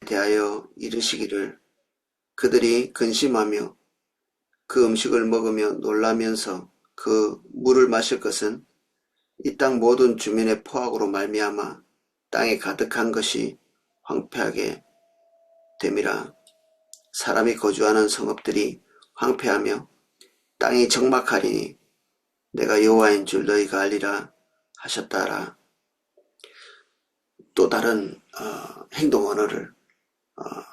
대하여 이르시기를 그들이 근심하며 그 음식을 먹으며 놀라면서 그 물을 마실 것은 이 땅 모든 주민의 포악으로 말미암아 땅에 가득한 것이 황폐하게 됨이라. 사람이 거주하는 성읍들이 황폐하며 땅이 적막하리니 내가 여호와인 줄 너희가 알리라 하셨다라. 또 다른 행동 언어를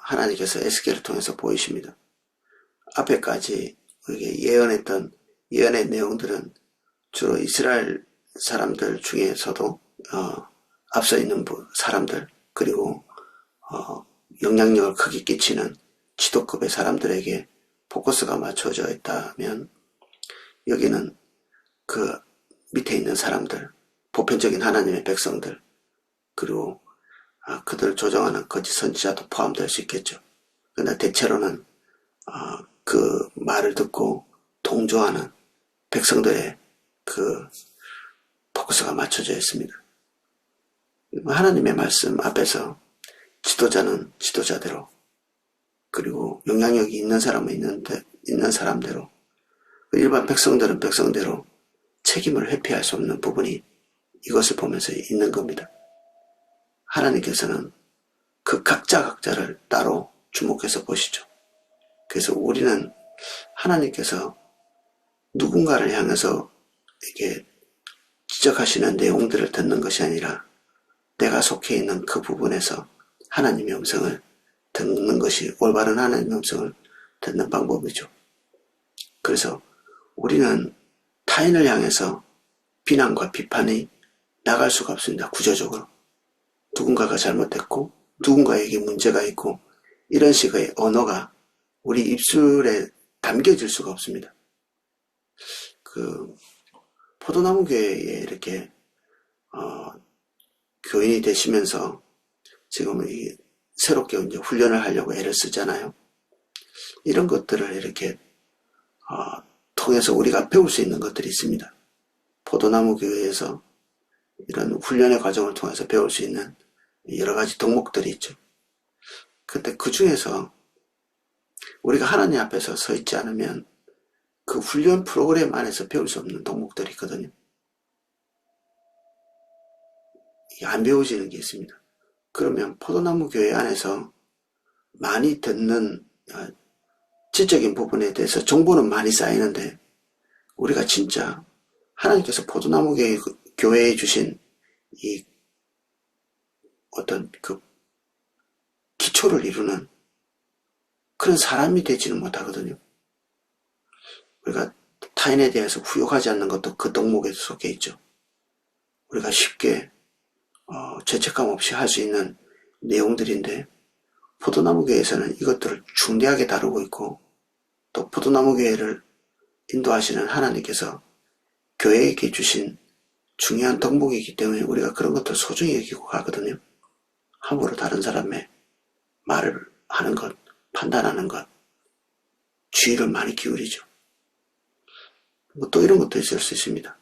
하나님께서 에스겔을 통해서 보이십니다. 앞에까지 우리에게 예언했던 예언의 내용들은 주로 이스라엘 사람들 중에서도 앞서 있는 사람들, 그리고 영향력을 크게 끼치는 지도급의 사람들에게 포커스가 맞춰져 있다면, 여기는 그 밑에 있는 사람들, 보편적인 하나님의 백성들, 그리고 그들을 조정하는 거짓 선지자도 포함될 수 있겠죠. 그러나 대체로는 그 말을 듣고 동조하는 백성들의 그 포커스가 맞춰져 있습니다. 하나님의 말씀 앞에서 지도자는 지도자대로, 그리고 영향력이 있는 사람은 있는 사람대로, 일반 백성들은 백성대로 책임을 회피할 수 없는 부분이 이것을 보면서 있는 겁니다. 하나님께서는 그 각자를 따로 주목해서 보시죠. 그래서 우리는 하나님께서 누군가를 향해서 이렇게 지적하시는 내용들을 듣는 것이 아니라 내가 속해 있는 그 부분에서 하나님의 음성을 듣는 것이 올바른 하나님의 음성을 듣는 방법이죠. 그래서 우리는 타인을 향해서 비난과 비판이 나갈 수가 없습니다. 구조적으로. 누군가가 잘못했고 누군가에게 문제가 있고 이런 식의 언어가 우리 입술에 담겨질 수가 없습니다. 그 포도나무 교회에 이렇게 교인이 되시면서 지금 새롭게 이제 훈련을 하려고 애를 쓰잖아요. 이런 것들을 이렇게 통해서 우리가 배울 수 있는 것들이 있습니다. 포도나무 교회에서 이런 훈련의 과정을 통해서 배울 수 있는 여러 가지 덕목들이 있죠. 근데 그 중에서 우리가 하나님 앞에서 서 있지 않으면 그 훈련 프로그램 안에서 배울 수 없는 덕목들이 있거든요. 안 배워지는 게 있습니다. 그러면 포도나무 교회 안에서 많이 듣는 지적인 부분에 대해서 정보는 많이 쌓이는데, 우리가 진짜 하나님께서 포도나무 교회에 주신 이 어떤 그 기초를 이루는 그런 사람이 되지는 못하거든요. 우리가 타인에 대해서 후욕하지 않는 것도 그 덕목에 속해 있죠. 우리가 쉽게 죄책감 없이 할 수 있는 내용들인데, 포도나무 교회에서는 이것들을 중대하게 다루고 있고, 또 포도나무 교회를 인도하시는 하나님께서 교회에게 주신 중요한 덕목이기 때문에 우리가 그런 것들을 소중히 여기고 가거든요. 함부로 다른 사람의 말을 하는 것, 판단하는 것, 주의를 많이 기울이죠. 또 이런 것도 있을 수 있습니다.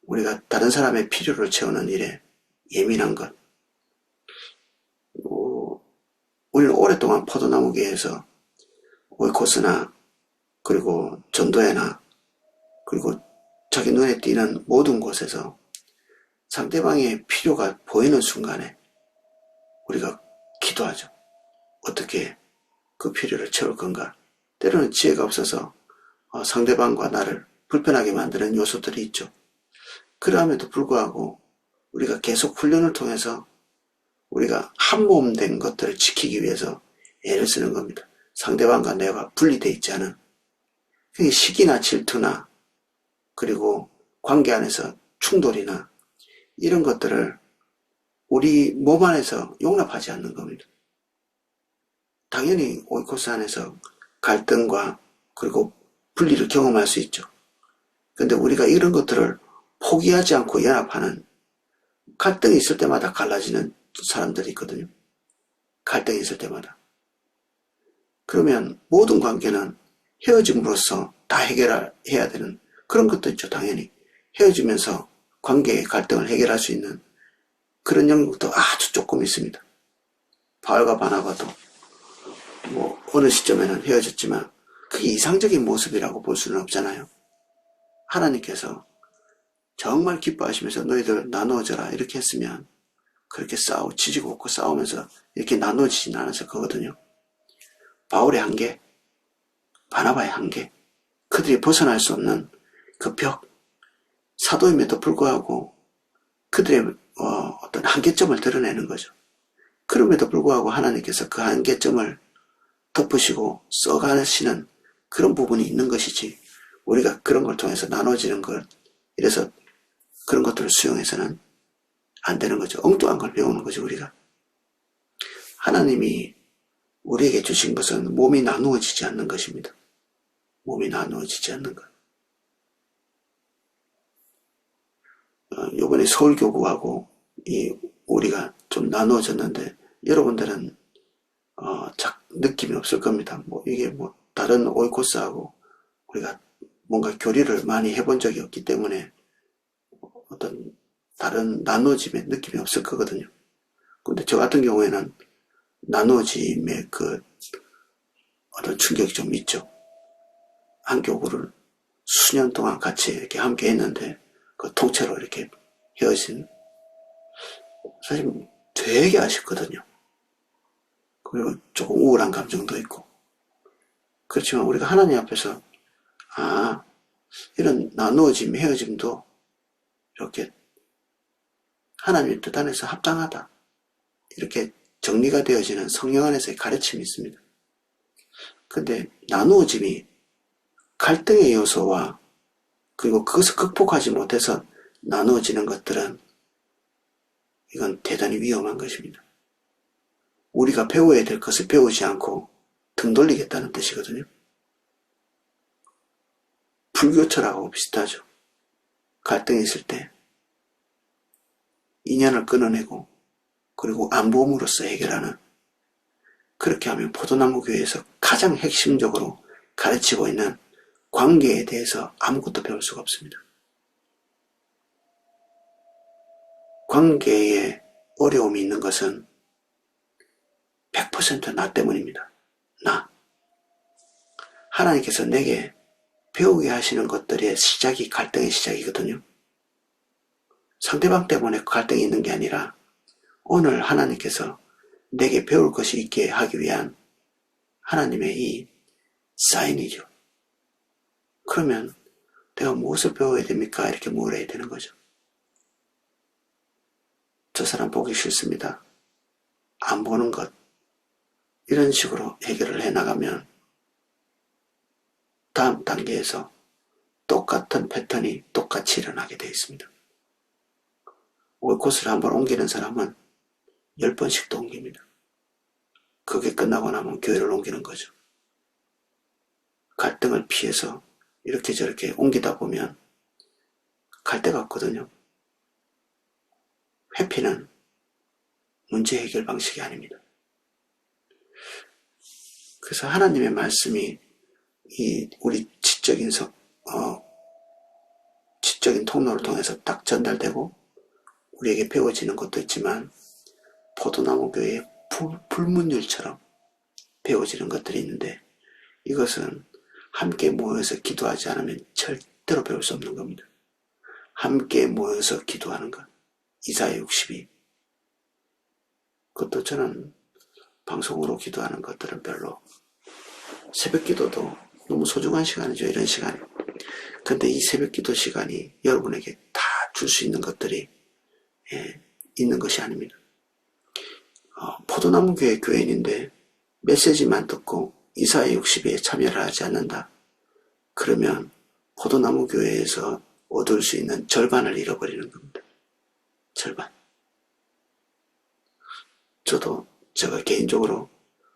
우리가 다른 사람의 필요를 채우는 일에 예민한 것. 우리는 오랫동안 포도나무교회에서 오이코스나 그리고 전도회나 그리고 자기 눈에 띄는 모든 곳에서 상대방의 필요가 보이는 순간에 우리가 기도하죠. 어떻게 그 필요를 채울 건가. 때로는 지혜가 없어서 상대방과 나를 불편하게 만드는 요소들이 있죠. 그럼에도 불구하고 우리가 계속 훈련을 통해서 우리가 한몸 된 것들을 지키기 위해서 애를 쓰는 겁니다. 상대방과 내가 분리되어 있지 않은 시기나 질투나 그리고 관계 안에서 충돌이나 이런 것들을 우리 몸 안에서 용납하지 않는 겁니다. 당연히 오이코스 안에서 갈등과 그리고 분리를 경험할 수 있죠. 그런데 우리가 이런 것들을 포기하지 않고 연합하는, 갈등이 있을 때마다 갈라지는 사람들이 있거든요. 갈등이 있을 때마다. 그러면 모든 관계는 헤어짐으로써 다 해결해야 되는 그런 것도 있죠. 당연히 헤어지면서 관계의 갈등을 해결할 수 있는 그런 영역도 아주 조금 있습니다. 바울과 바나바도 어느 시점에는 헤어졌지만 그게 이상적인 모습이라고 볼 수는 없잖아요. 하나님께서 정말 기뻐하시면서 너희들 나누어져라 이렇게 했으면 그렇게 지지고 볶고 싸우면서 이렇게 나누어지진 않았을 거거든요. 바울의 한계, 바나바의 한계, 그들이 벗어날 수 없는 그 벽, 사도임에도 불구하고 그들의 어떤 한계점을 드러내는 거죠. 그럼에도 불구하고 하나님께서 그 한계점을 덮으시고 써가시는 그런 부분이 있는 것이지, 우리가 그런 걸 통해서 나눠지는 걸, 이래서 그런 것들을 수용해서는 안 되는 거죠. 엉뚱한 걸 배우는 거죠, 우리가. 하나님이 우리에게 주신 것은 몸이 나누어지지 않는 것입니다. 몸이 나누어지지 않는 것. 요번에 서울교구하고 우리가 좀 나누어졌는데, 여러분들은 느낌이 없을 겁니다. 이게 다른 오이코스하고 우리가 뭔가 교류를 많이 해본 적이 없기 때문에 어떤 다른 나누어짐의 느낌이 없을 거거든요. 근데 저 같은 경우에는 나누어짐의 그 어떤 충격이 좀 있죠. 한 교구를 수년 동안 같이 이렇게 함께 했는데 그 통째로 이렇게 헤어진, 사실 되게 아쉽거든요. 그리고 조금 우울한 감정도 있고. 그렇지만 우리가 하나님 앞에서 이런 나누어짐, 헤어짐도 이렇게 하나님의 뜻 안에서 합당하다, 이렇게 정리가 되어지는 성령 안에서의 가르침이 있습니다. 근데 나누어짐이 갈등의 요소와 그리고 그것을 극복하지 못해서 나누어지는 것들은 이건 대단히 위험한 것입니다. 우리가 배워야 될 것을 배우지 않고 등 돌리겠다는 뜻이거든요. 불교 철학하고 비슷하죠. 갈등이 있을 때 인연을 끊어내고 그리고 안보험으로써 해결하는, 그렇게 하면 포도나무 교회에서 가장 핵심적으로 가르치고 있는 관계에 대해서 아무것도 배울 수가 없습니다. 관계에 어려움이 있는 것은 100% 나 때문입니다. 나. 하나님께서 내게 배우게 하시는 것들의 시작이 갈등의 시작이거든요. 상대방 때문에 갈등이 있는 게 아니라 오늘 하나님께서 내게 배울 것이 있게 하기 위한 하나님의 이 사인이죠. 그러면 내가 무엇을 배워야 됩니까? 이렇게 물어야 되는 거죠. 저 사람 보기 싫습니다. 안 보는 것. 이런 식으로 해결을 해나가면 다음 단계에서 똑같은 패턴이 똑같이 일어나게 되어 있습니다. 오이코스를 한번 옮기는 사람은 10번씩도 옮깁니다. 그게 끝나고 나면 교회를 옮기는 거죠. 갈등을 피해서 이렇게 저렇게 옮기다 보면 갈 데가 없거든요. 회피는 문제 해결 방식이 아닙니다. 그래서 하나님의 말씀이 우리 지적인 통로를 통해서 딱 전달되고 우리에게 배워지는 것도 있지만, 포도나무 교회의 불문율처럼 배워지는 것들이 있는데, 이것은 함께 모여서 기도하지 않으면 절대로 배울 수 없는 겁니다. 함께 모여서 기도하는 것. 이사야 62. 그것도 저는 방송으로 기도하는 것들은 별로, 새벽 기도도 너무 소중한 시간이죠, 이런 시간이. 근데 이 새벽 기도 시간이 여러분에게 다 줄 수 있는 것들이 있는 것이 아닙니다. 포도나무 교회 교인인데 메시지만 듣고 이사야 60에 참여를 하지 않는다. 그러면 포도나무 교회에서 얻을 수 있는 절반을 잃어버리는 겁니다. 절반. 제가 개인적으로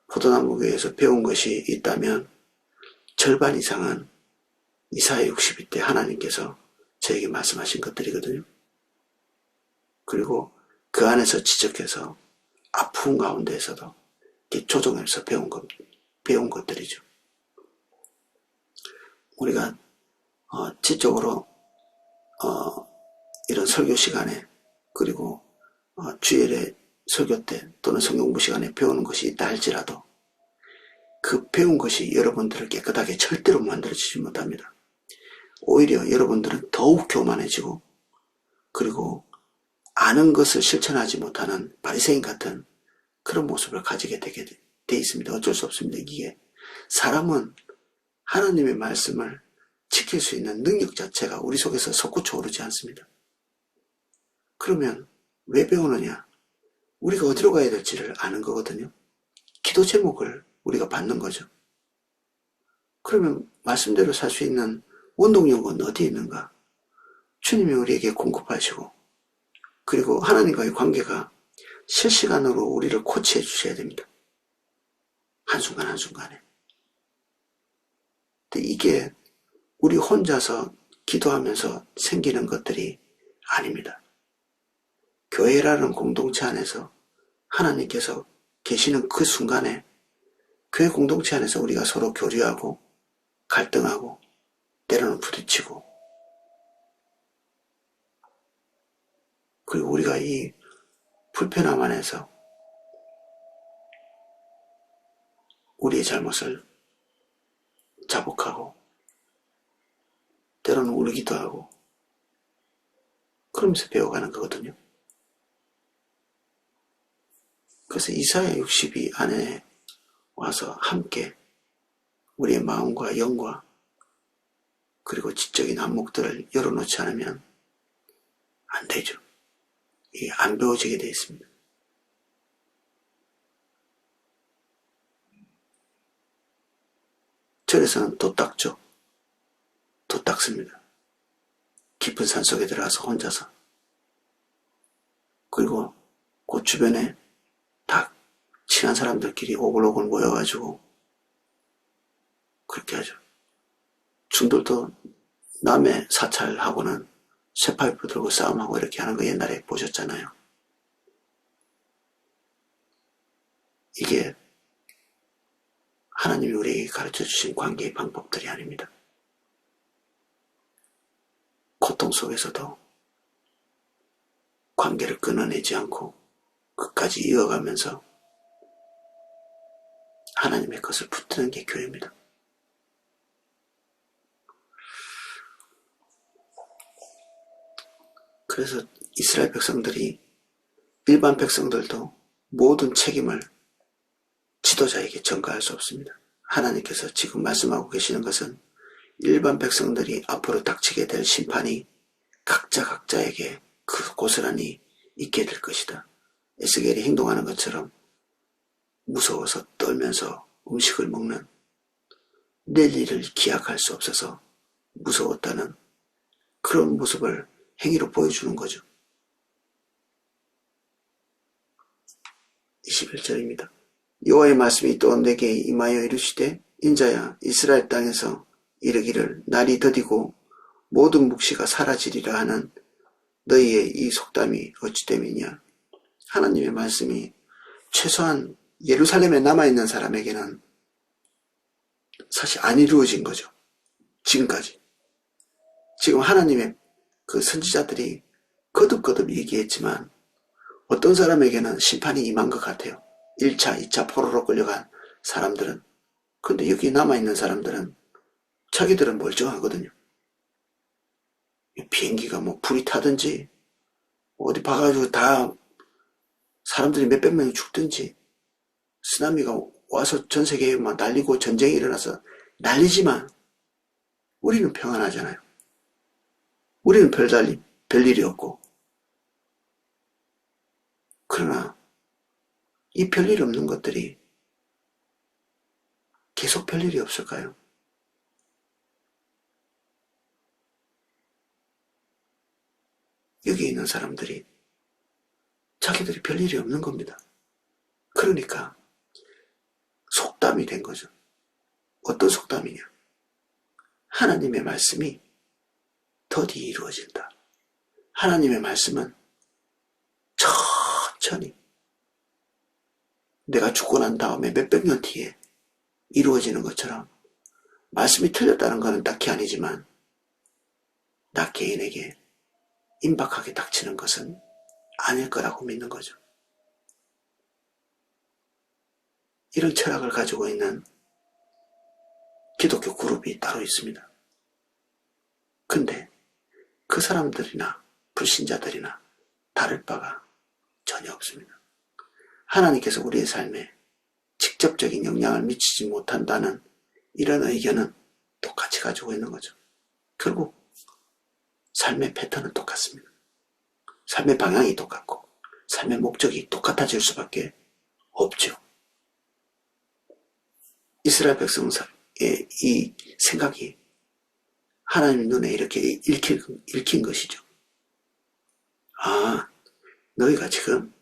포도나무 교회에서 배운 것이 있다면 절반 이상은 이사야 62 때 하나님께서 저에게 말씀하신 것들이거든요. 그리고 그 안에서 지적해서 아픈 가운데에서도 조정해서 배운 것들이죠. 우리가 지적으로 이런 설교 시간에, 그리고 주일에 설교 때 또는 성경 공부 시간에 배우는 것이 있다 할지라도 그 배운 것이 여러분들을 깨끗하게 절대로 만들어주지 못합니다. 오히려 여러분들은 더욱 교만해지고, 그리고 아는 것을 실천하지 못하는 바리새인 같은 그런 모습을 가지게 되게 돼 있습니다. 어쩔 수 없습니다. 이게 사람은 하나님의 말씀을 지킬 수 있는 능력 자체가 우리 속에서 솟구쳐 오르지 않습니다. 그러면 왜 배우느냐? 우리가 어디로 가야 될지를 아는 거거든요. 기도 제목을 우리가 받는 거죠. 그러면 말씀대로 살 수 있는 원동력은 어디에 있는가? 주님이 우리에게 공급하시고, 그리고 하나님과의 관계가 실시간으로 우리를 코치해 주셔야 됩니다. 한순간 한순간에. 근데 이게 우리 혼자서 기도하면서 생기는 것들이 아닙니다. 교회라는 공동체 안에서 하나님께서 계시는 그 순간에 교회 공동체 안에서 우리가 서로 교류하고 갈등하고 때로는 부딪히고, 그리고 우리가 이 불편함 안에서 우리의 잘못을 자복하고 때로는 울기도 하고 그러면서 배워가는 거거든요. 그래서 이사야 62 안에 와서 함께 우리의 마음과 영과 그리고 지적인 안목들을 열어놓지 않으면 안 되죠. 이게 안 배워지게 되어 있습니다. 절에서는 도 닦죠. 도 닦습니다. 깊은 산속에 들어가서 혼자서. 그리고 그 주변에 다 친한 사람들끼리 오글오글 모여가지고 그렇게 하죠. 중들도 남의 사찰하고는 쇠파이프 들고 싸움하고 이렇게 하는 거 옛날에 보셨잖아요. 이게 하나님이 우리에게 가르쳐 주신 관계의 방법들이 아닙니다. 고통 속에서도 관계를 끊어내지 않고 끝까지 이어가면서 하나님의 것을 붙드는 게 교회입니다. 그래서 이스라엘 백성들이, 일반 백성들도 모든 책임을 지도자에게 전가할 수 없습니다. 하나님께서 지금 말씀하고 계시는 것은 일반 백성들이 앞으로 닥치게 될 심판이 각자에게 그 고스란히 있게 될 것이다. 에스겔이 행동하는 것처럼 무서워서 떨면서 음식을 먹는, 내일 일을 기약할 수 없어서 무서웠다는 그런 모습을 행위로 보여주는 거죠. 21절입니다. 여호와의 말씀이 또 내게 임하여 이르시되, 인자야, 이스라엘 땅에서 이르기를 날이 더디고 모든 묵시가 사라지리라 하는 너희의 이 속담이 어찌 됨이냐. 하나님의 말씀이 최소한 예루살렘에 남아있는 사람에게는 사실 안 이루어진 거죠. 지금까지. 지금 하나님의 그 선지자들이 거듭거듭 얘기했지만 어떤 사람에게는 심판이 임한 것 같아요. 1차, 2차 포로로 끌려간 사람들은. 근데 여기 남아있는 사람들은 자기들은 멀쩡하거든요. 비행기가 뭐 불이 타든지 어디 봐가지고 다 사람들이 몇백 명이 죽든지 쓰나미가 와서 전 세계에 막 날리고 전쟁이 일어나서 난리지만 우리는 평안하잖아요. 우리는 별일이 없고. 그러나 이 별일 없는 것들이 계속 별일이 없을까요? 여기 있는 사람들이 자기들이 별일이 없는 겁니다. 그러니까 속담이 된 거죠. 어떤 속담이냐? 하나님의 말씀이 더디 이루어진다. 하나님의 말씀은 천천히 내가 죽고 난 다음에 몇백 년 뒤에 이루어지는 것처럼 말씀이 틀렸다는 것은 딱히 아니지만 나 개인에게 임박하게 닥치는 것은 아닐 거라고 믿는 거죠. 이런 철학을 가지고 있는 기독교 그룹이 따로 있습니다. 근데 그 사람들이나 불신자들이나 다를 바가 전혀 없습니다. 하나님께서 우리의 삶에 직접적인 영향을 미치지 못한다는 이런 의견은 똑같이 가지고 있는 거죠. 결국 삶의 패턴은 똑같습니다. 삶의 방향이 똑같고 삶의 목적이 똑같아질 수밖에 없죠. 이스라엘 백성의 이 생각이 하나님 눈에 이렇게 읽힌 것이죠. 아, 너희가 지금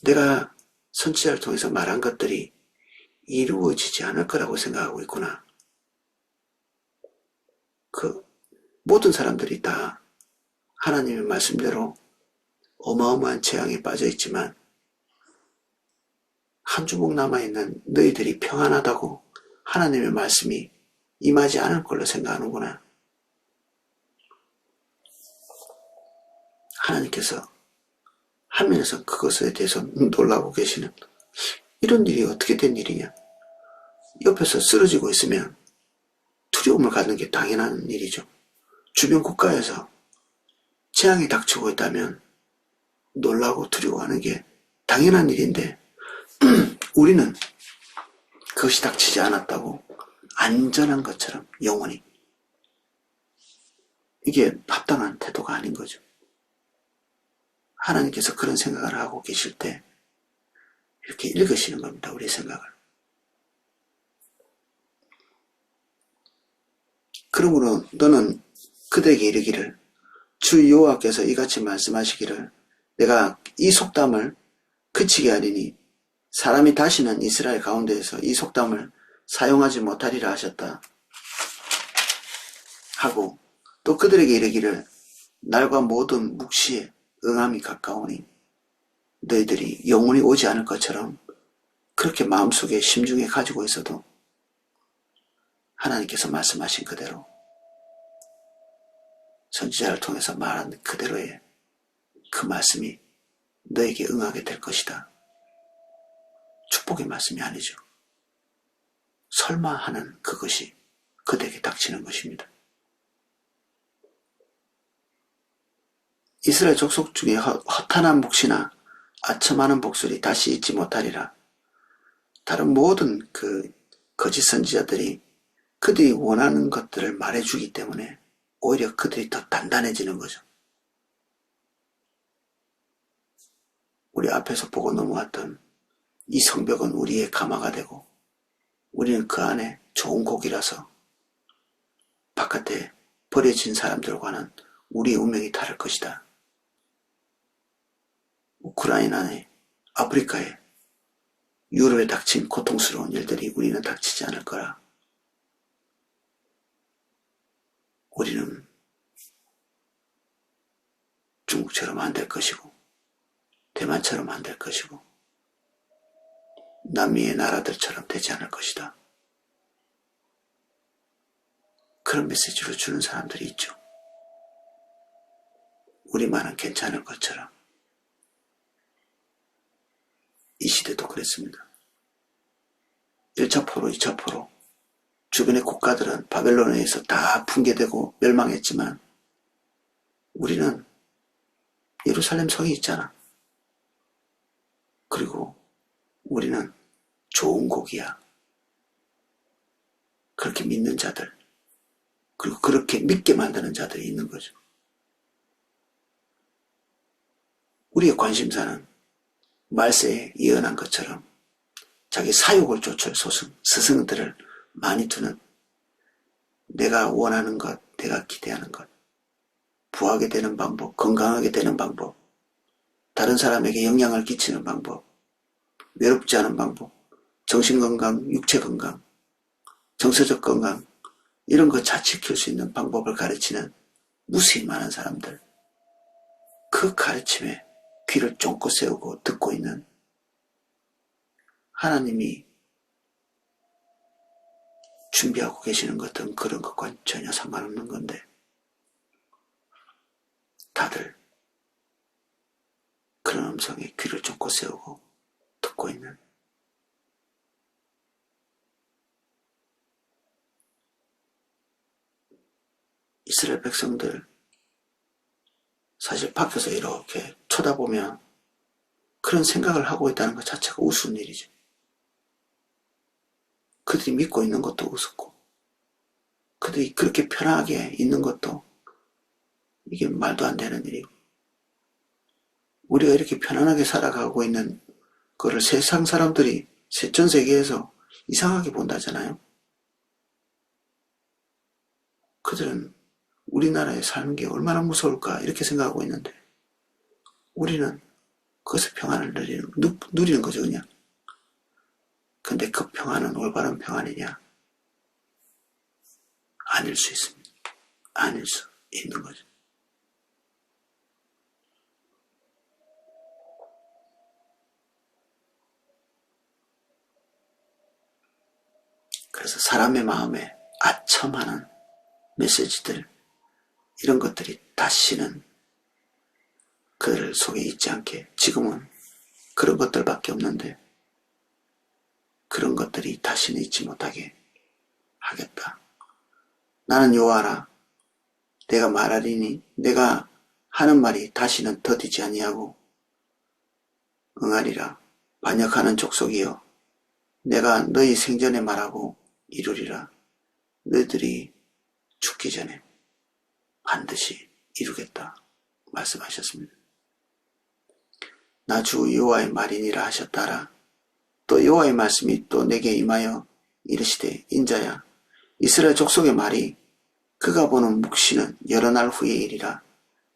내가 선지자를 통해서 말한 것들이 이루어지지 않을 거라고 생각하고 있구나. 모든 사람들이 다 하나님의 말씀대로 어마어마한 재앙에 빠져 있지만 한 주먹 남아있는 너희들이 평안하다고 하나님의 말씀이 임하지 않을 걸로 생각하는구나. 하나님께서 하면서 그것에 대해서 놀라고 계시는, 이런 일이 어떻게 된 일이냐. 옆에서 쓰러지고 있으면 두려움을 갖는 게 당연한 일이죠. 주변 국가에서 재앙이 닥치고 있다면 놀라고 두려워하는 게 당연한 일인데 우리는 그것이 닥치지 않았다고 안전한 것처럼 영원히, 이게 합당한 태도가 아닌 거죠. 하나님께서 그런 생각을 하고 계실 때 이렇게 읽으시는 겁니다. 우리 생각을. 그러므로 너는 그들에게 이르기를, 주 여호와께서 이같이 말씀하시기를, 내가 이 속담을 그치게 하리니 사람이 다시는 이스라엘 가운데에서 이 속담을 사용하지 못하리라 하셨다 하고, 또 그들에게 이르기를, 날과 모든 묵시에 응함이 가까우니 너희들이 영원히 오지 않을 것처럼 그렇게 마음속에 심중에 가지고 있어도 하나님께서 말씀하신 그대로 선지자를 통해서 말한 그대로의 그 말씀이 너에게 응하게 될 것이다. 축복의 말씀이 아니죠. 설마 하는 그것이 그대에게 닥치는 것입니다. 이스라엘 족속 중에 허탄한 묵시나 아첨하는 복술이 다시 있지 못하리라. 다른 모든 그 거짓 선지자들이 그들이 원하는 것들을 말해주기 때문에 오히려 그들이 더 단단해지는 거죠. 우리 앞에서 보고 넘어왔던 이 성벽은 우리의 가마가 되고 우리는 그 안에 좋은 고기라서 바깥에 버려진 사람들과는 우리의 운명이 다를 것이다. 우크라이나에, 아프리카에, 유럽에 닥친 고통스러운 일들이 우리는 닥치지 않을 거라. 우리는 중국처럼 안 될 것이고 대만처럼 안 될 것이고 남미의 나라들처럼 되지 않을 것이다. 그런 메시지를 주는 사람들이 있죠. 우리만은 괜찮을 것처럼. 이 시대도 그랬습니다. 1차 포로, 2차 포로, 주변의 국가들은 바벨론에 의해서 다 붕괴되고 멸망했지만 우리는 예루살렘 성이 있잖아. 그리고 우리는 좋은 곡이야. 그렇게 믿는 자들, 그리고 그렇게 믿게 만드는 자들이 있는 거죠. 우리의 관심사는 말세에 예언한 것처럼 자기 사욕을 쫓을 스승들을 많이 두는, 내가 원하는 것, 내가 기대하는 것, 부하게 되는 방법, 건강하게 되는 방법, 다른 사람에게 영향을 끼치는 방법, 외롭지 않은 방법, 정신건강, 육체건강, 정서적 건강, 이런 거 잘 지킬 수 있는 방법을 가르치는 무수히 많은 사람들, 그 가르침에 귀를 쫑긋 세우고 듣고 있는, 하나님이 준비하고 계시는 것은 그런 것과 전혀 상관없는 건데 다들 그런 음성에 귀를 쫑긋 세우고 듣고 있는, 이스라엘 백성들 사실 밖에서 이렇게 쳐다보면 그런 생각을 하고 있다는 것 자체가 우스운 일이죠. 그들이 믿고 있는 것도 우습고 그들이 그렇게 편하게 있는 것도 이게 말도 안 되는 일이고 우리가 이렇게 편안하게 살아가고 있는 그걸 세상 사람들이 전 세계에서 이상하게 본다잖아요. 그들은 우리나라에 사는 게 얼마나 무서울까 이렇게 생각하고 있는데 우리는 그것의 평안을 누리는 거죠 그냥. 근데 그 평안은 올바른 평안이냐? 아닐 수 있습니다. 아닐 수 있는 거죠. 그래서 사람의 마음에 아첨하는 메시지들 이런 것들이 다시는 그들 속에 있지 않게 지금은 그런 것들밖에 없는데 그런 것들이 다시는 있지 못하게 하겠다. 나는 여호와라 내가 말하리니 내가 하는 말이 다시는 더디지 아니하고 응하리라. 반역하는 족속이여 내가 너희 생전에 말하고 이루리라. 너희들이 죽기 전에 반드시 이루겠다 말씀하셨습니다. 나 주 여호와의 말이니라 하셨다라. 또 여호와의 말씀이 또 내게 임하여 이르시되 인자야 이스라엘 족속의 말이 그가 보는 묵시는 여러 날 후의 일이라.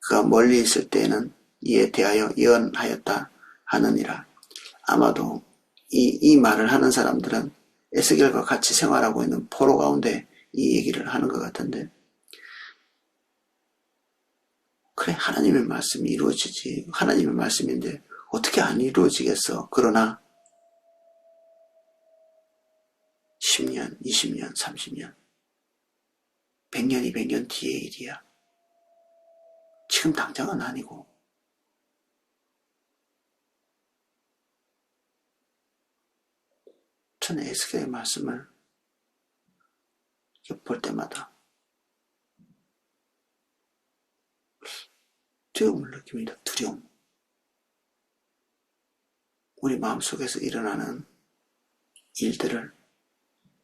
그가 멀리 있을 때에는 이에 대하여 예언하였다 하느니라. 아마도 이 말을 하는 사람들은 에스겔과 같이 생활하고 있는 포로 가운데 이 얘기를 하는 것 같은데 그래 하나님의 말씀이 이루어지지 하나님의 말씀인데 어떻게 안 이루어지겠어. 그러나 10년, 20년, 30년 100년, 200년 뒤의 일이야. 지금 당장은 아니고 저는 에스겔의 말씀을 볼 때마다 두려움을 느낍니다. 두려움. 우리 마음속에서 일어나는 일들을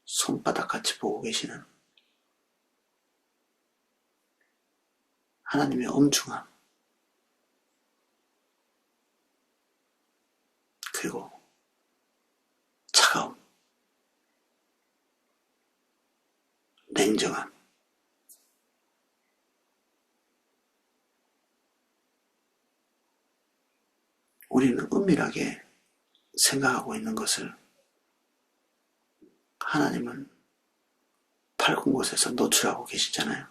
손바닥같이 보고 계시는 하나님의 엄중함 그리고 차가움 냉정함 우리는 은밀하게 생각하고 있는 것을 하나님은 밝은 곳에서 노출하고 계시잖아요.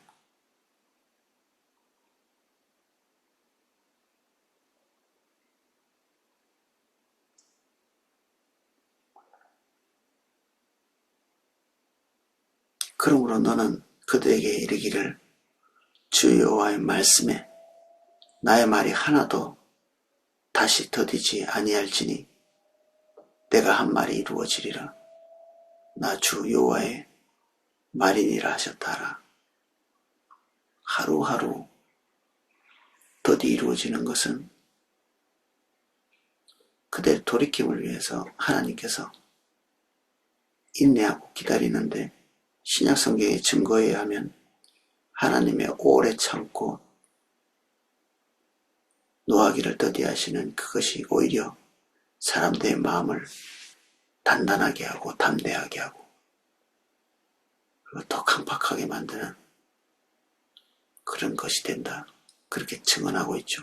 그러므로 너는 그들에게 이르기를 주 여호와의 말씀에 나의 말이 하나도 다시 더디지 아니할지니 내가 한 말이 이루어지리라. 나 주 여호와의 말이니라 하셨다라. 하루하루 더디 이루어지는 것은 그들의 돌이킴을 위해서 하나님께서 인내하고 기다리는데 신약성경의 증거에 의하면 하나님의 오래 참고 노하기를 더디하시는 그것이 오히려 사람들의 마음을 단단하게 하고 담대하게 하고 그리고 더 강팍하게 만드는 그런 것이 된다. 그렇게 증언하고 있죠.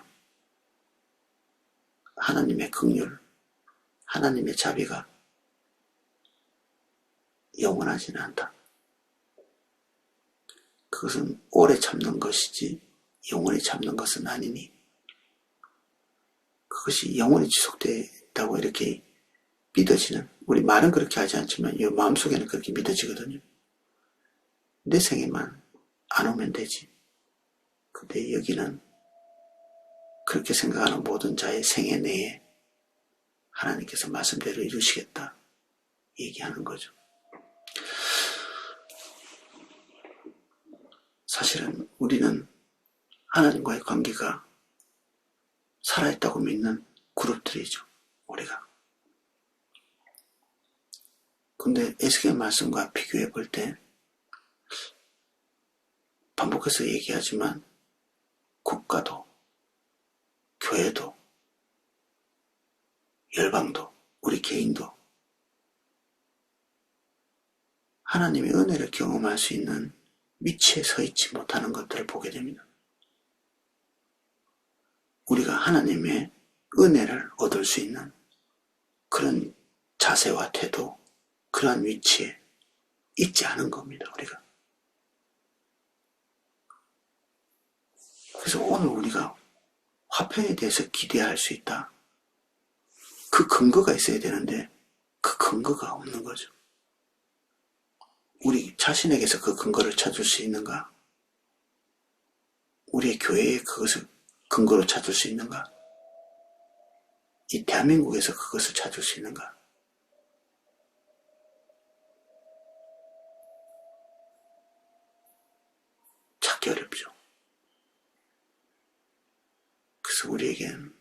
하나님의 긍휼, 하나님의 자비가 영원하지는 않다. 그것은 오래 참는 것이지 영원히 참는 것은 아니니 그것이 영원히 지속된다고 이렇게 믿어지는 우리 말은 그렇게 하지 않지만 이 마음속에는 그렇게 믿어지거든요. 내 생에만 안 오면 되지. 근데 여기는 그렇게 생각하는 모든 자의 생애 내에 하나님께서 말씀대로 이루시겠다 얘기하는 거죠. 사실은 우리는 하나님과의 관계가 살아있다고 믿는 그룹들이죠, 우리가. 근데 에스겔 말씀과 비교해 볼 때 반복해서 얘기하지만 국가도, 교회도, 열방도, 우리 개인도 하나님의 은혜를 경험할 수 있는 위치에 서 있지 못하는 것들을 보게 됩니다. 우리가 하나님의 은혜를 얻을 수 있는 그런 자세와 태도, 그러한 위치에 있지 않은 겁니다, 우리가. 그래서 오늘 우리가 화평에 대해서 기대할 수 있다. 그 근거가 있어야 되는데 그 근거가 없는 거죠. 우리 자신에게서 그 근거를 찾을 수 있는가? 우리의 교회에 그것을 근거로 찾을 수 있는가? 이 대한민국에서 그것을 찾을 수 있는가? 찾기 어렵죠. 그래서 우리에겐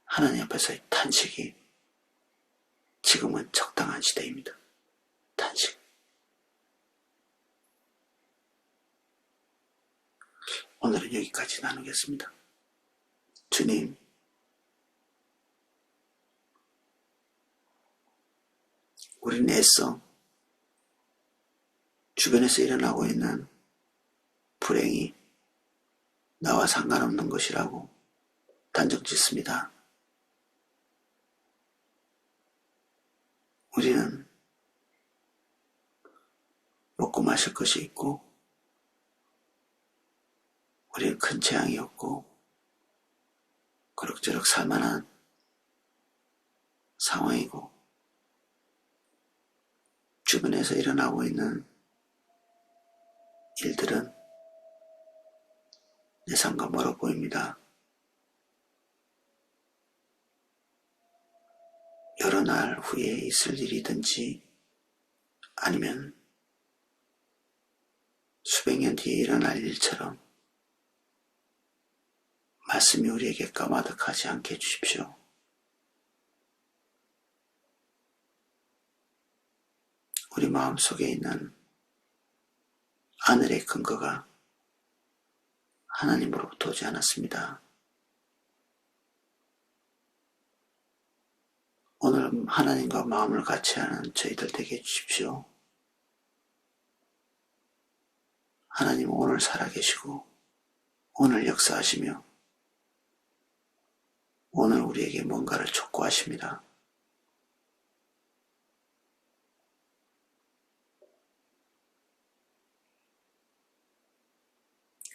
하나님 앞에서의 탄식이 지금은 적당한 시대입니다. 탄식. 오늘은 여기까지 나누겠습니다. 주님, 우리는 애써 주변에서 일어나고 있는 불행이 나와 상관없는 것이라고 단정짓습니다. 우리는 먹고 마실 것이 있고, 우리는 큰 재앙이 없고, 그럭저럭 살만한 상황이고, 주변에서 일어나고 있는 일들은 내 삶과 멀어 보입니다. 여러 날 후에 있을 일이든지 아니면 수백 년 뒤에 일어날 일처럼 말씀이 우리에게 까마득하지 않게 해주십시오. 우리 마음속에 있는 하늘의 근거가 하나님으로부터 오지 않았습니다. 오늘 하나님과 마음을 같이 하는 저희들 되게 해주십시오. 하나님은 오늘 살아계시고 오늘 역사하시며 오늘 우리에게 뭔가를 촉구하십니다.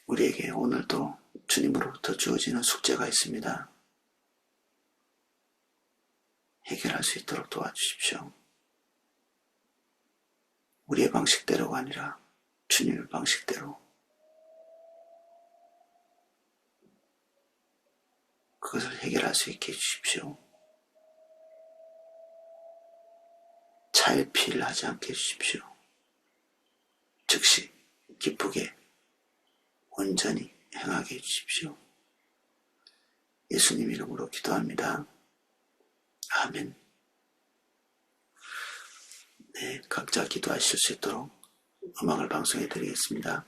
우리에게 오늘도 주님으로부터 주어지는 숙제가 있습니다. 해결할 수 있도록 도와주십시오. 우리의 방식대로가 아니라 주님의 방식대로 그것을 해결할 수 있게 해주십시오. 차일피일 하지 않게 해주십시오. 즉시 기쁘게 온전히 행하게 해주십시오. 예수님 이름으로 기도합니다. 아멘. 네, 각자 기도하실 수 있도록 음악을 방송해 드리겠습니다.